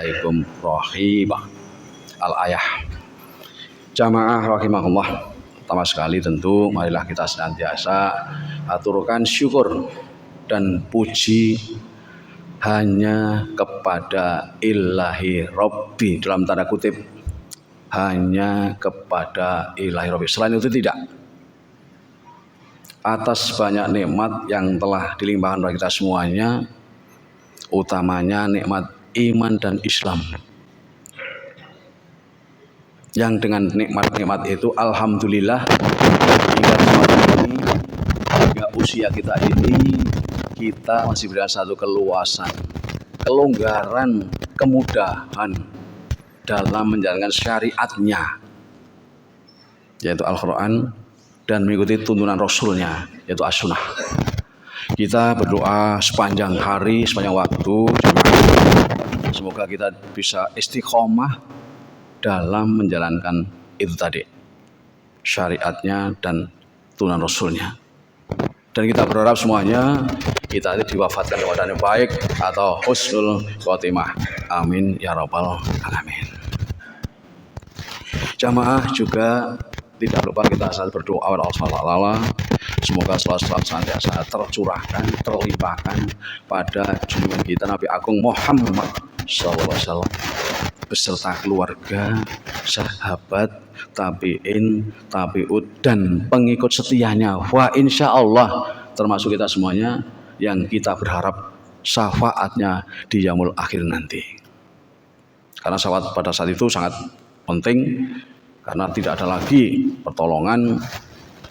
alaikum rahimah. Al-ayah. Jamaah rahimahullah. Pertama sekali tentu marilah kita senantiasa aturkan syukur dan puji hanya kepada Ilahi Rabbi, dalam tanda kutip hanya kepada Ilahi Rabbi. Selain itu tidak. Atas banyak nikmat yang telah dilimpahkan kepada kita semuanya, utamanya nikmat iman dan Islam. Yang dengan nikmat-nikmat itu alhamdulillah hingga usia kita ini kita masih berada satu keluasan, kelonggaran, kemudahan dalam menjalankan syariatnya, yaitu Al-Quran, dan mengikuti tuntunan Rasulnya, yaitu As-Sunnah. Kita berdoa sepanjang hari, sepanjang waktu, semoga kita bisa istiqomah dalam menjalankan itu tadi, syariatnya dan tuntunan Rasulnya. Dan kita berharap semuanya kita diwafatkan kepada yang baik atau husnul khotimah. Amin ya rabbal alamin. Jamaah juga tidak lupa kita saat berdoa kepada Allah Taala, semoga selalu senantiasa tercurahkan, terlimpahkan pada junjungan kita Nabi Agung Muhammad SAW beserta keluarga, sahabat, tabi'in, tabi'ud, dan pengikut setianya. Wa insya Allah termasuk kita semuanya yang kita berharap syafaatnya di yaumul akhir nanti. Karena syafaat pada saat itu sangat penting, karena tidak ada lagi pertolongan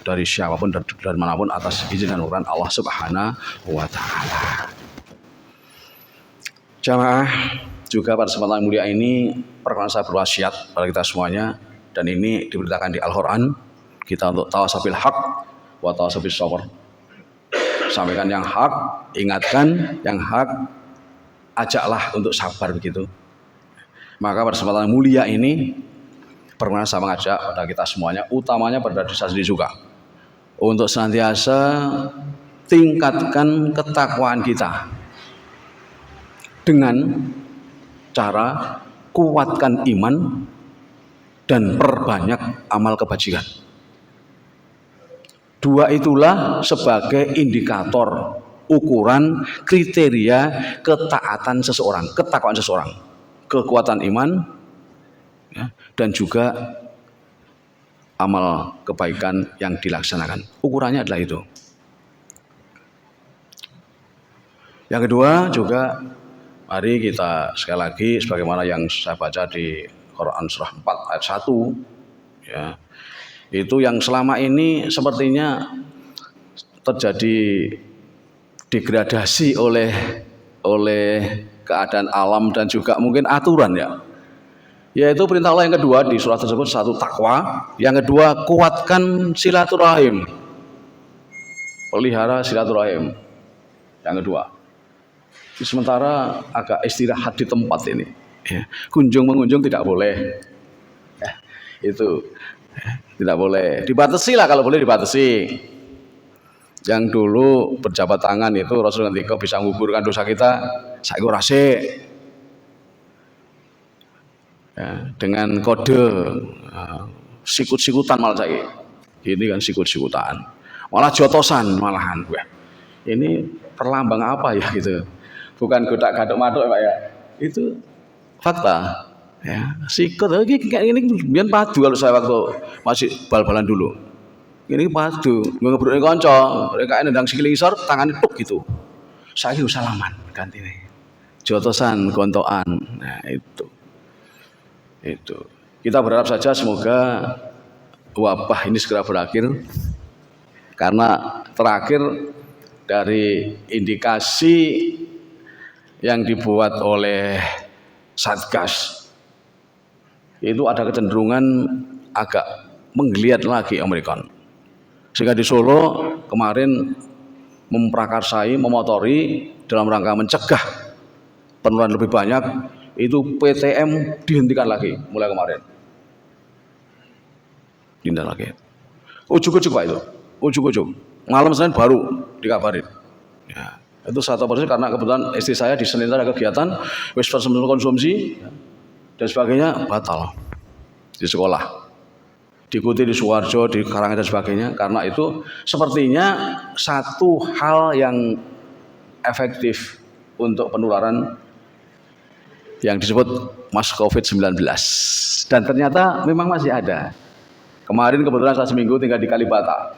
dari siapapun dari manapun atas izin dan urus Allah Subhanahu wa Ta'ala. Jamaah, juga pada kesempatan mulia ini perkenan saya berwasiat pada kita semuanya, dan ini diberitakan di Al-Quran, kita untuk tawasabil haq wa tawasabil sabr. Sampaikan yang hak, ingatkan yang hak, ajaklah untuk sabar begitu. Maka pada kesempatan mulia ini perkenan saya mengajak pada kita semuanya, utamanya pada diri saya sendiri juga, untuk senantiasa tingkatkan ketakwaan kita dengan cara kuatkan iman dan perbanyak amal kebajikan. Dua itulah sebagai indikator, ukuran, kriteria ketaatan seseorang, ketakwaan seseorang, kekuatan iman, ya, dan juga amal kebaikan yang dilaksanakan. Ukurannya adalah itu. Yang kedua juga, mari kita sekali lagi sebagaimana yang saya baca di Quran surah 4 ayat 1, ya, itu yang selama ini sepertinya terjadi degradasi oleh keadaan alam dan juga mungkin aturan, ya. Yaitu perintah Allah yang kedua di surah tersebut, satu takwa, yang kedua kuatkan silaturahim, pelihara silaturahim. Yang kedua, sementara agak istirahat di tempat ini, ya. Kunjung mengunjung tidak boleh, ya, itu tidak boleh, dibatasi lah kalau boleh dibatasi. Yang dulu berjabat tangan itu Rasul ketika bisa menguburkan dosa kita, saya kurasi, ya, dengan kode sikut-sikutan, malah saya ini kan sikut-sikutan, malah jotosan malahan. Wah, ini perlambang apa ya gitu, bukan godak-gadok madok, Pak, ya, itu fakta, ya. Sikut lagi kayak ini biar padu, kalau saya waktu masih bal-balan dulu ini padu ngebruk kanca rek nendang sikil isor tangannya tuk gitu, saya salaman ganti nih jotosan gontokan. Nah itu kita berharap saja semoga wabah ini segera berakhir, karena terakhir dari indikasi yang dibuat oleh Satgas itu ada kecenderungan agak menggeliat lagi Amerika, sehingga di Solo kemarin memprakarsai, memotori dalam rangka mencegah penularan lebih banyak, itu PTM dihentikan lagi mulai kemarin, dihentikan lagi. Ujuk-ujuk Pak, itu ujuk-ujuk malam Senin baru dikabarin, ya. Itu satu persis karena kebetulan istri saya di Senin ada kegiatan wis konsumsi dan sebagainya batal di sekolah. Diikuti di Suwarjo, di Karanganyar dan sebagainya, karena itu sepertinya satu hal yang efektif untuk penularan yang disebut mas COVID-19. Dan ternyata memang masih ada. Kemarin kebetulan saya seminggu tinggal di Kalibata.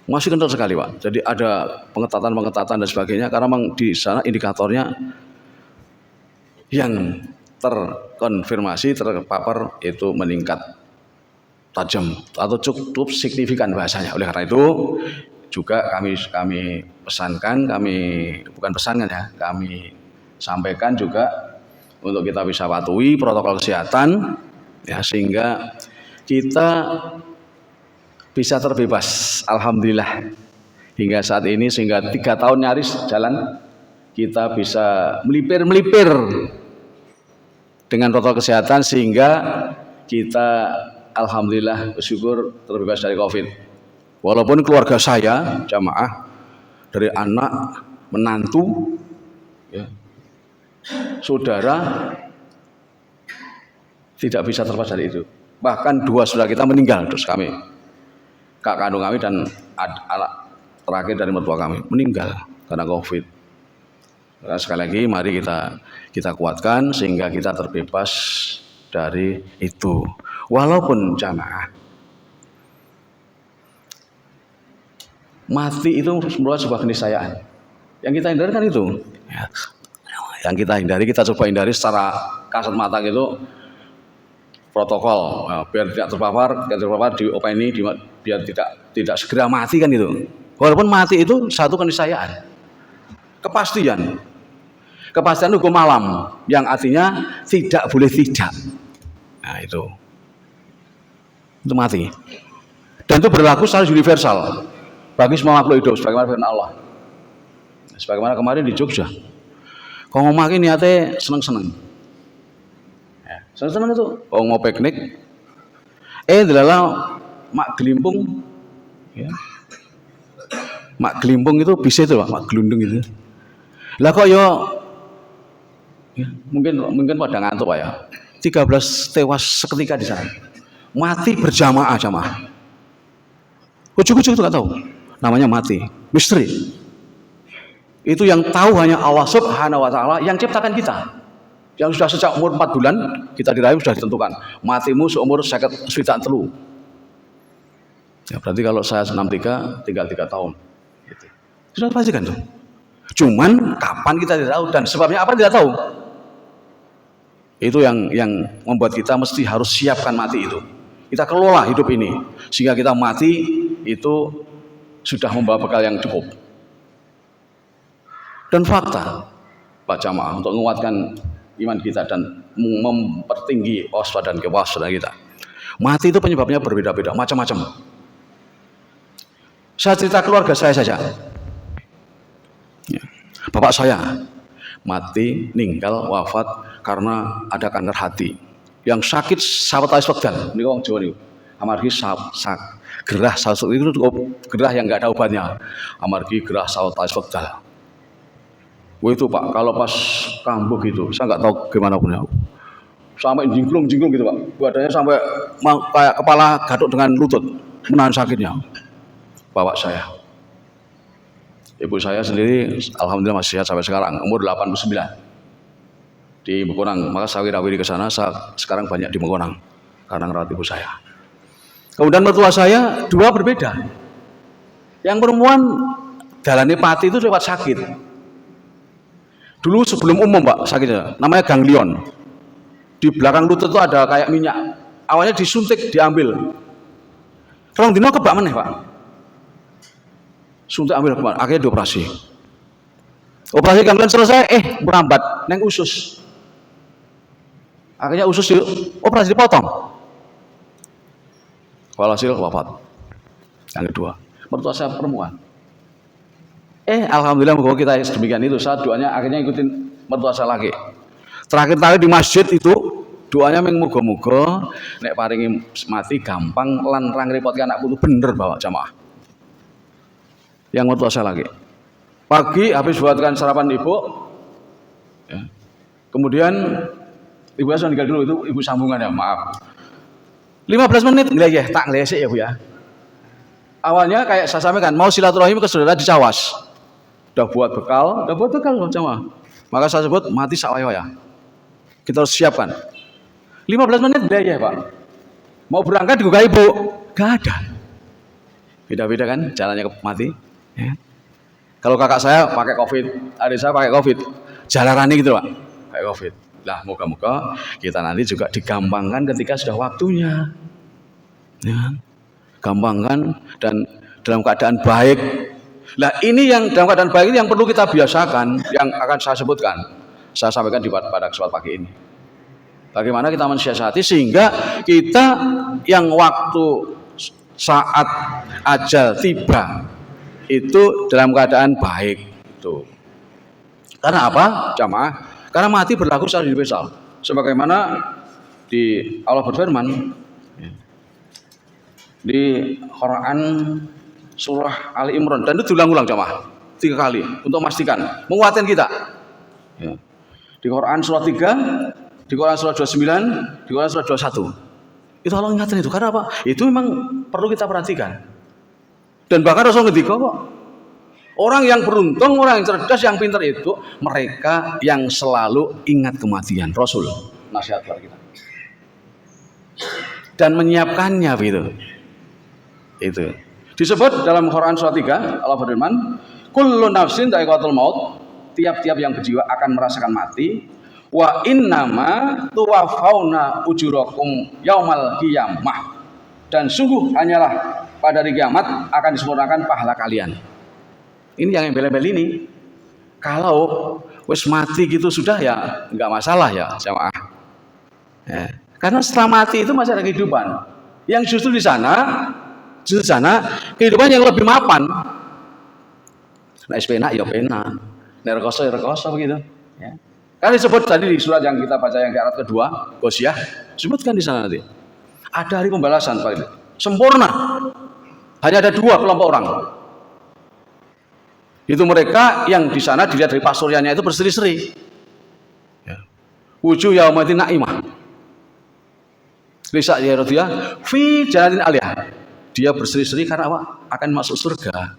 Masih kental sekali Pak. Jadi ada pengetatan dan sebagainya, karena memang di sana indikatornya yang terkonfirmasi, terpapar itu meningkat tajam atau cukup signifikan bahasanya. Oleh karena itu juga kami pesankan, bukan pesankan ya, kami sampaikan juga untuk kita bisa patuhi protokol kesehatan ya, sehingga kita bisa terbebas. Alhamdulillah hingga saat ini, sehingga 3 tahun nyaris jalan kita bisa melipir dengan protokol kesehatan, sehingga kita alhamdulillah bersyukur terbebas dari COVID. Walaupun keluarga saya jamaah dari anak, menantu, ya, saudara tidak bisa terlepas dari itu. Bahkan 2 saudara kita meninggal, terus kami, kak kandung kami dan anak terakhir dari mertua kami meninggal karena COVID. Nah, sekali lagi mari kita kuatkan sehingga kita terbebas dari itu. Walaupun jamaah mati itu merupakan sebuah keniscayaan. Yang kita hindari kan itu. Yang kita hindari, kita coba hindari secara kasat mata gitu. Protokol, biar tidak terpapar diopeni, biar tidak segera mati kan itu. Walaupun mati itu satu keniscayaan, kepastian hukum alam yang artinya tidak boleh tidak. Nah itu mati. Dan itu berlaku secara universal bagi semua makhluk hidup, sebagaimana firman Allah. Sebagaimana kemarin di Jogja, kalau mau makin niatnya seneng-seneng. Seneng-seneng itu, kalau mau piknik, delala mak gelimpung, ya. Mak gelimpung itu bisa itu Pak, mak gelundung itu. Lah kok ya mungkin pada ngantuk Pak ya. 13 tewas seketika di sana. Mati berjamaah jamaah. Ujuk-ujuk itu nggak tahu. Namanya mati, misteri. Itu yang tahu hanya Allah Subhanahu wa taala yang ciptakan kita. Yang sudah sejak umur 4 bulan kita dirahim sudah ditentukan. Matimu seumur 53 telu. Ya berarti kalau saya 63 tinggal 3 tahun. Gitu. Sudah pasti kan tuh. Cuman kapan kita tidak tahu dan sebabnya apa tidak tahu. Itu yang membuat kita mesti harus siapkan mati itu. Kita kelola hidup ini sehingga kita mati itu sudah membawa bekal yang cukup. Dan fakta Pak Jamaah untuk menguatkan iman kita dan mempertinggi waspada dan kewaspadaan kita. Mati itu penyebabnya berbeda-beda, macam-macam. Saya cerita keluarga saya saja. Ya. Bapak saya mati, meninggal, wafat karena ada kanker hati. Yang sakit sahabat Aiswakdal, ini orang Jawa nih. Amargi gerah sahabat itu gerah yang nggak ada obatnya. Amargi gerah sahabat Aiswakdal. Itu Pak, kalau pas kambuh gitu, saya nggak tahu gimana punya, sampai jingklung gitu Pak, badannya sampai kayak kepala gatuk dengan lutut, menahan sakitnya. Bapak saya, ibu saya sendiri, alhamdulillah masih sehat sampai sekarang, umur 89 di Mekonang. Maka saya wirawiri ke sana, sekarang banyak di Mekonang karena ngerawat ibu saya. Kemudian mertua saya 2 berbeda. Yang perempuan dalane pati itu lewat sakit. Dulu sebelum umum Pak sakitnya, namanya ganglion. Di belakang lutut itu ada kayak minyak. Awalnya disuntik, diambil. Rong dino kebak meneh Pak. Suntik ambil kemana? Akhirnya dioperasi. Operasi ganglion selesai, merambat neng usus. Akhirnya usus operasi dipotong. Walhasil wafat. Yang kedua, mertua saya perempuan. Alhamdulillah bahwa kita demikian itu. Saat doanya akhirnya ikutin mertua saya lagi. Terakhir di masjid itu doanya muga-muga nek paringi mati gampang lan ra ngrepotke anak putu bener Bapak jamaah. Yang mertua saya lagi. Pagi habis buatkan sarapan ibu, ya. Kemudian ibu langsung tinggal dulu, itu ibu sambungan ya, maaf. 15 menit ya, tak ngelesek ya Bu ya. Awalnya kayak saya sampaikan, mau silaturahim ke saudara di Cawas. Udah buat bekal jamaah. Maka saya sebut mati sawaya. Kita harus siapkan. 15 menit ya Pak. Mau berangkat juga ibu, gak ada. Beda-beda kan jalannya ke mati. Ya. Kalau kakak saya pakai COVID, adik saya pakai COVID, jalarani gitu Pak, pakai COVID. Lah moga-moga kita nanti juga digampangkan ketika sudah waktunya. Ya. Gampangkan dan dalam keadaan baik. Nah ini yang dalam keadaan baik ini yang perlu kita biasakan, yang akan saya sebutkan, saya sampaikan pada kesempatan pagi ini. Bagaimana kita mensiasati sehingga kita yang waktu saat ajal tiba itu dalam keadaan baik itu. Karena apa? Jamaah, karena mati berlaku secara universal. Sebagaimana di Allah berfirman di Quran surah Ali Imran, dan itu diulang-ulang jamaah 3 kali untuk memastikan, menguatkan kita. Ya. Di Quran surah 3, di Quran surah 29, di Quran surah 21. Itu Allah ingatkan itu. Karena apa? Itu memang perlu kita perhatikan. Dan bahkan Rasul ngendika kok, orang yang beruntung, orang yang cerdas, yang pintar itu mereka yang selalu ingat kematian. Rasul nasihat kepada kita. Dan menyiapkannya gitu. Itu disebut dalam Quran surah 3, Allah berfirman, kullu nafsin dha'iqatul maut, tiap-tiap yang berjiwa akan merasakan mati, wa innama tuwaffawna ujurakum yaumal qiyamah, dan sungguh hanyalah pada hari kiamat akan disempurnakan pahala kalian. Ini yang embel-embel ini. Kalau wis mati gitu sudah ya enggak masalah ya jamaah. Ya. Karena setelah mati itu masih ada kehidupan. Yang justru di sana kehidupan yang lebih mapan. Nah, pena ya pena, rekoso ya rekoso begitu. Ya. Kan disebut tadi di surat yang kita baca yang di ayat kedua, Gosiyah, disebutkan di sana nanti. Ada hari pembalasan paling sempurna. Hanya ada 2 kelompok orang. Itu mereka yang di sana dilihat dari pasuryannya itu berseri-seri. Ya. Wujuh yaumatin na'imah. Lisa ya radhiyah fi jannatin aliyah. Dia berseri-seri karena apa? Akan masuk surga.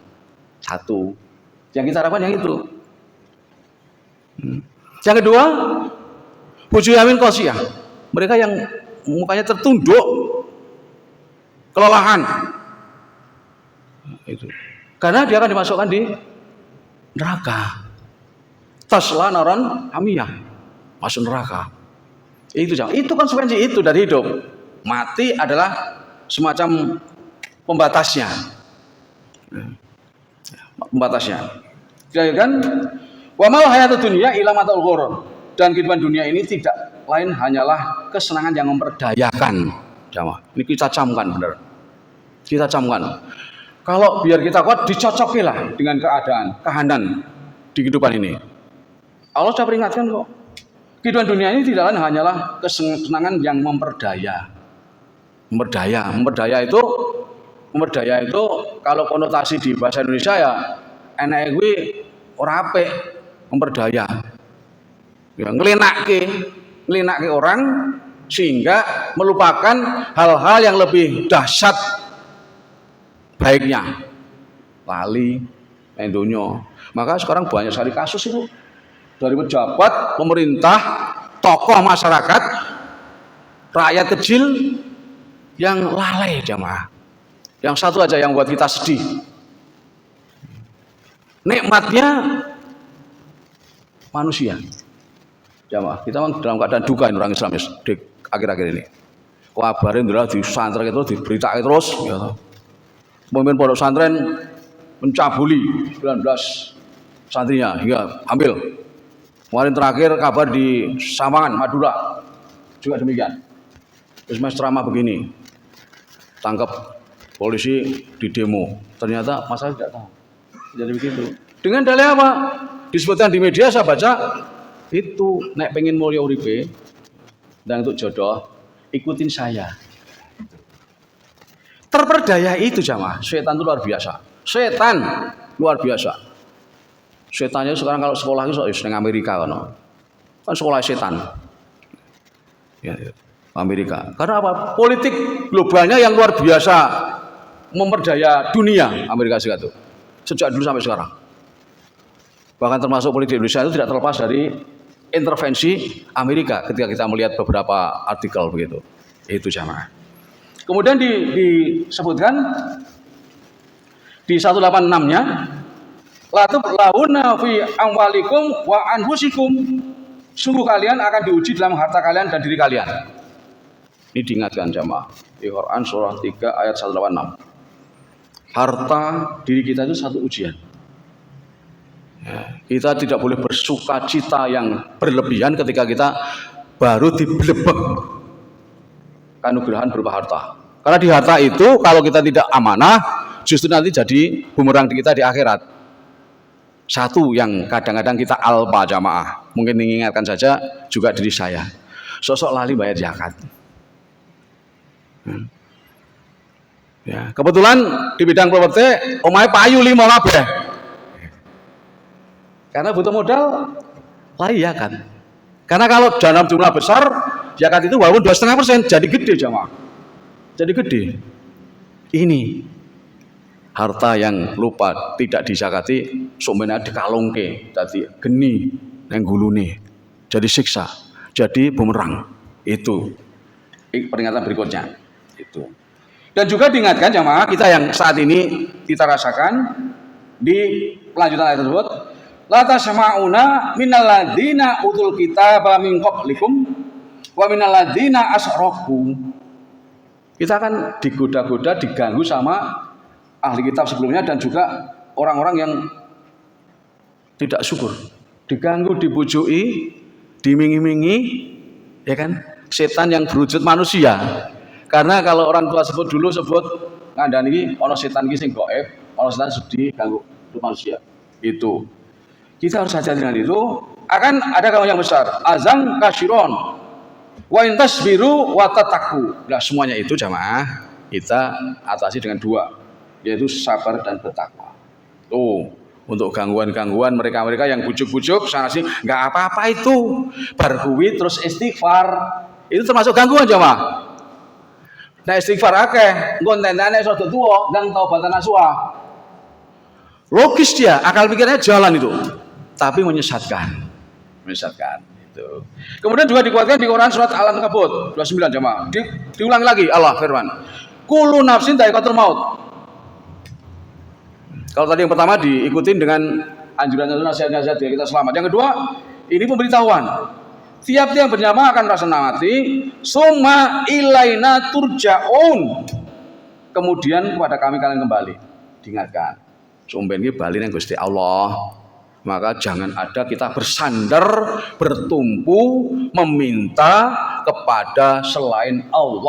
1. Yang kita harapkan yang itu. Yang kedua, wujuh yamin qasiyah. Mereka yang mukanya tertunduk, kelelahan. Itu. Karena dia akan dimasukkan di neraka. Tasla naran hamiyah. Masuk neraka. Itu konsekuensi itu dari hidup. Mati adalah semacam pembatasnya. Kan wa mal hayatud dunya illa mataul ghurur. Dan kehidupan dunia ini tidak lain hanyalah kesenangan yang memperdayakan. Jamaah, ini kita camkan benar. Kita camkan. Kalau biar kita kuat dicocokilah dengan keadaan di kehidupan ini. Allah sudah peringatkan kok. Kehidupan dunia ini tidak lain hanyalah kesenangan yang memperdaya. Memperdaya itu kalau konotasi di bahasa Indonesia ya enak gue ora apik memperdaya. Ya nglinake orang sehingga melupakan hal-hal yang lebih dahsyat baiknya. Lali dunya. Maka sekarang banyak sekali kasus itu dari pejabat, pemerintah, tokoh masyarakat, rakyat kecil yang lalai jamaah. Yang satu aja yang buat kita sedih. Nikmatnya manusia. Jamaah, kita memang dalam keadaan duka ini orang Islam di akhir-akhir ini. Kabarin adalah di pesantren itu diberitakan terus. Ya. Pemimpin pondok pesantren mencabuli 19 santrinya hingga ambil. Kemarin terakhir kabar di Samangan, Madura juga demikian. Terus ceramah begini, tangkap polisi di demo. Ternyata masalah tidak tahu. Jadi begitu. Dengan dalih apa? Disebutkan di media saya baca itu nek pengen mulya uripe dan untuk jodoh ikutin saya. Terperdaya itu jamaah. Setan itu luar biasa. Setan luar biasa. Setannya sekarang kalau sekolah itu di Amerika kan sekolah setan. Ya, Amerika. Karena apa? Politik globalnya yang luar biasa memperdaya dunia Amerika Serikat itu. Sejak dulu sampai sekarang. Bahkan termasuk politik Indonesia itu tidak terlepas dari intervensi Amerika ketika kita melihat beberapa artikel begitu. Itu jamaah. Kemudian disebutkan di 186-nya latublauna fi amwalikum wa anfusikum. Sungguh kalian akan diuji dalam harta kalian dan diri kalian. Ini diingatkan jamaah. Di Quran surah 3 ayat 186. Harta diri kita itu satu ujian. Ya, kita tidak boleh bersuka cita yang berlebihan ketika kita baru dibelebek anugerah berupa harta. Karena di harta itu kalau kita tidak amanah, justru nanti jadi bumerang di kita di akhirat. Satu yang kadang-kadang kita alpa jamaah, mungkin mengingatkan saja juga diri saya. Sosok lali bayar zakat. Ya, kebetulan di bidang properti, omahe payu 5 kabeh. Karena butuh modal, lari zakat. Karena kalau dalam jumlah besar, zakat itu walaupun 2,5% jadi gede jamaah. Jadi gede. Ini harta yang lupa tidak dizakati sumene dikalungke dadi geni nang gulune. Jadi siksa, jadi bumerang. Itu peringatan berikutnya. Itu. Dan juga diingatkan jamaah kita yang saat ini kita rasakan di pelanjutan ayat tersebut, la tasma'una minal ladzina utul kitaba min qablikum wa minal ladzina asyraku. Kita akan digoda-goda, diganggu sama ahli kitab sebelumnya dan juga orang-orang yang tidak syukur, diganggu, dibujuki, dimingi-mingi, ya kan? Setan yang berwujud manusia. Karena kalau orang tua sebut dulu ngandani ono setan iki sing gaib, ono setan sedih ganggu manusia. Itu. Kita harus hati-hati dengan itu. Akan ada kaum yang besar, azam kasyiron, wa intasbiru wa tataku. Nah, semuanya itu jamaah kita atasi dengan dua, yaitu sabar dan bertakwa. Tuh, untuk gangguan-gangguan mereka-mereka yang bujuk-bujuk sana sih nggak apa-apa itu, berkuwi terus istighfar, itu termasuk gangguan jamaah. Nah istighfar akeh, ngontenane sodo tuwa dan taubatan nasuha. Logis dia, akal pikirnya jalan itu, tapi menyesatkan. Itu. Kemudian juga dikuatkan di Quran surat Al-Ankabut 29 jamaah. Diulangi lagi Allah firman, kullu nafsin dha'iqatul maut. Kalau tadi yang pertama diikutin dengan anjuran nasihat-nasihat biar kita selamat. Yang kedua, ini pemberitahuan. Tiap-tiap bernyawa akan merasa mati, summa ilaina turja'un. Kemudian kepada kami kalian kembali. Diingatkan, sumben iki bali nang Gusti Allah. Maka jangan ada kita bersandar, bertumpu, meminta kepada selain Allah.